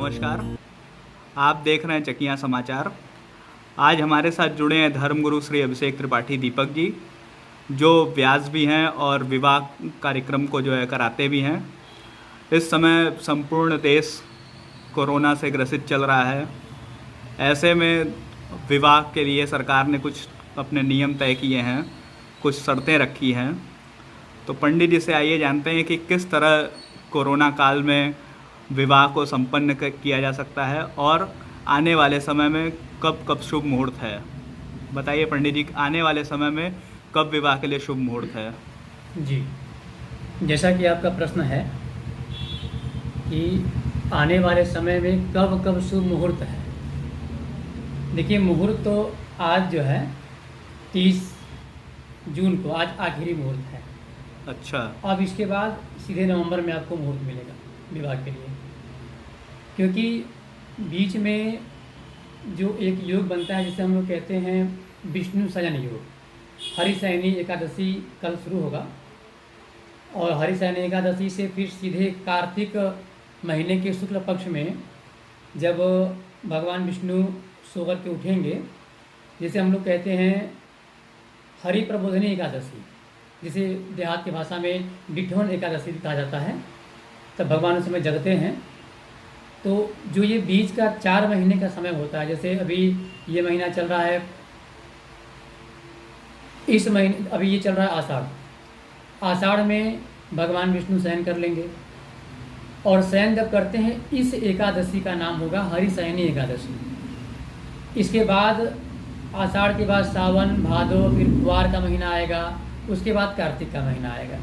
नमस्कार। आप देख रहे हैं चकिया समाचार। आज हमारे साथ जुड़े हैं धर्मगुरु श्री अभिषेक त्रिपाठी दीपक जी, जो व्यास भी हैं और विवाह कार्यक्रम को जो है कराते भी हैं। इस समय संपूर्ण देश कोरोना से ग्रसित चल रहा है। ऐसे में विवाह के लिए सरकार ने कुछ अपने नियम तय किए हैं, कुछ शर्तें रखी हैं। तो पंडित जी से आइए जानते हैं कि किस तरह कोरोना काल में विवाह को संपन्न किया जा सकता है और आने वाले समय में कब कब शुभ मुहूर्त है। बताइए पंडित जी, आने वाले समय में कब विवाह के लिए शुभ मुहूर्त है। जी, जैसा कि आपका प्रश्न है कि आने वाले समय में कब कब शुभ मुहूर्त है। देखिए, मुहूर्त तो आज जो है 30 जून को आज आखिरी मुहूर्त है। अच्छा। अब इसके बाद सीधे नवंबर में आपको मुहूर्त मिलेगा विवाह के लिए, क्योंकि बीच में जो एक योग बनता है जिसे हम लोग कहते हैं विष्णु शयन योग। हरिशयनी एकादशी कल शुरू होगा और हरिशयनी एकादशी से फिर सीधे कार्तिक महीने के शुक्ल पक्ष में जब भगवान विष्णु सोकर के उठेंगे, जिसे हम लोग कहते हैं हरि प्रबोधनी एकादशी, जिसे देहात की भाषा में बिठौन एकादशी कहा जाता है, तब भगवान उस समय जगते हैं। तो जो ये बीच का 4 महीने का समय होता है, जैसे अभी ये महीना चल रहा है, इस महीने अभी ये चल रहा है आषाढ़। आषाढ़ में भगवान विष्णु शयन कर लेंगे और शयन जब करते हैं, इस एकादशी का नाम होगा हरिशयनी एकादशी। इसके बाद आषाढ़ के बाद सावन, भादो, फिर कुवार का महीना आएगा, उसके बाद कार्तिक का महीना आएगा।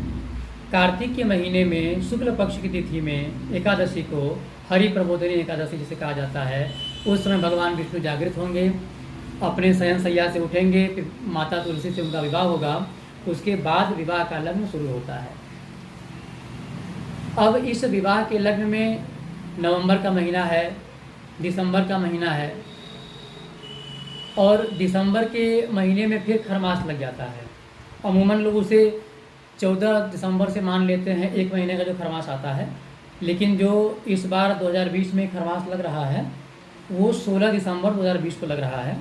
कार्तिक के महीने में शुक्ल पक्ष की तिथि में एकादशी को हरि प्रबोधनी एकादशी जिसे कहा जाता है, उस समय भगवान विष्णु जागृत होंगे, अपने शयन शैया से उठेंगे, फिर माता तुलसी से उनका विवाह होगा। उसके बाद विवाह का लग्न शुरू होता है। अब इस विवाह के लग्न में नवंबर का महीना है, दिसंबर का महीना है और दिसंबर के महीने में फिर खरमास लग जाता है। अमूमन लोग उसे 14 दिसंबर से मान लेते हैं, 1 महीने का जो खरमास आता है, लेकिन जो इस बार 2020 में खरमास लग रहा है वो 16 दिसंबर 2020 को लग रहा है।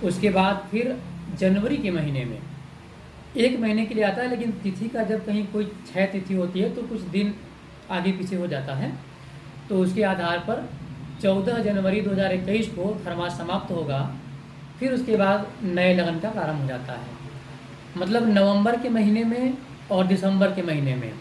उसके बाद फिर जनवरी के महीने में 1 महीने के लिए आता है, लेकिन तिथि का जब कहीं कोई 6 तिथि होती है तो कुछ दिन आगे पीछे हो जाता है। तो उसके आधार पर 14 जनवरी 2021 को खरमास समाप्त होगा। फिर उसके बाद नए लगन का प्रारंभ हो जाता है, मतलब नवंबर के महीने में और दिसंबर के महीने में।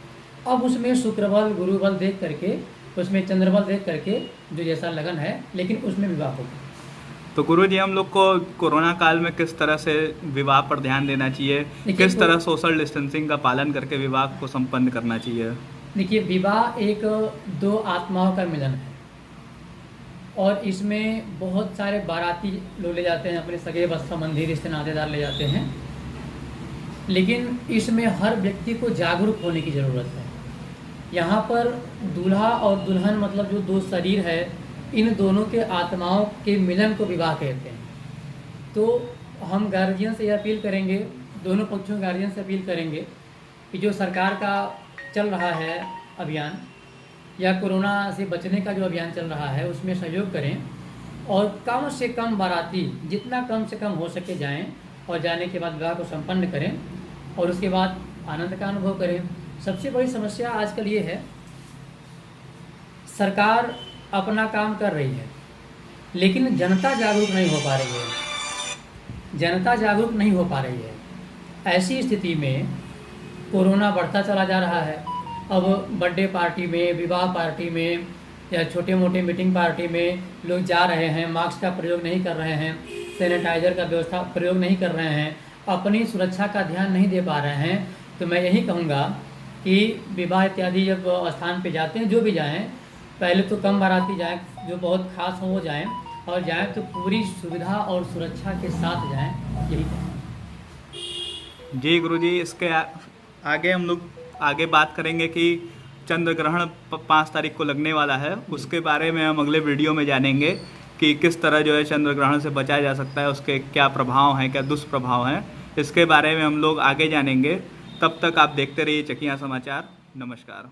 अब उसमें शुक्र बल, गुरु बल देख करके, उसमें चंद्र बल देख करके जो जैसा लगन है, लेकिन उसमें विवाह होगा। तो गुरु जी, हम लोग को कोरोना काल में किस तरह से विवाह पर ध्यान देना चाहिए, किस तरह सोशल डिस्टेंसिंग का पालन करके विवाह को संपन्न करना चाहिए। देखिए, विवाह एक 2 आत्माओं का मिलन है और इसमें बहुत सारे बाराती लोग ले जाते हैं, अपने सगे बस संबंधी रिश्ते नातेदार ले जाते हैं, लेकिन इसमें हर व्यक्ति को जागरूक होने की ज़रूरत है। यहाँ पर दूल्हा और दुल्हन, मतलब जो 2 शरीर है, इन दोनों के आत्माओं के मिलन को विवाह कहते हैं। तो हम गार्जियन से यह अपील करेंगे, दोनों पक्षों के गार्जियन से अपील करेंगे कि जो सरकार का चल रहा है अभियान, या कोरोना से बचने का जो अभियान चल रहा है, उसमें सहयोग करें और कम से कम बाराती जितना कम से कम हो सके जाएं और जाने के बाद विवाह को संपन्न करें और उसके बाद आनंद का अनुभव करें। सबसे बड़ी समस्या आजकल ये है, सरकार अपना काम कर रही है लेकिन जनता जागरूक नहीं हो पा रही है। जनता जागरूक नहीं हो पा रही है। ऐसी स्थिति में कोरोना बढ़ता चला जा रहा है। अब बर्थडे पार्टी में, विवाह पार्टी में या छोटे मोटे मीटिंग पार्टी में लोग जा रहे हैं, मास्क का प्रयोग नहीं कर रहे हैं, सैनिटाइज़र का व्यवस्था प्रयोग नहीं कर रहे हैं, अपनी सुरक्षा का ध्यान नहीं दे पा रहे हैं। तो मैं यही कहूँगा कि विवाह इत्यादि जब स्थान पे जाते हैं, जो भी जाएं, पहले तो कम बाराती जाएं, जो बहुत खास हो वो जाएं, और जाएं तो पूरी सुविधा और सुरक्षा के साथ जाएं, यही कहूँगा। जी गुरु जी, इसके आगे हम लोग आगे बात करेंगे कि चंद्र ग्रहण 5 तारीख को लगने वाला है। उसके बारे में हम अगले वीडियो में जानेंगे कि किस तरह जो है चंद्र ग्रहण से बचाया जा सकता है, उसके क्या प्रभाव हैं, क्या दुष्प्रभाव हैं, इसके बारे में हम लोग आगे जानेंगे। तब तक आप देखते रहिए चकिया समाचार। नमस्कार।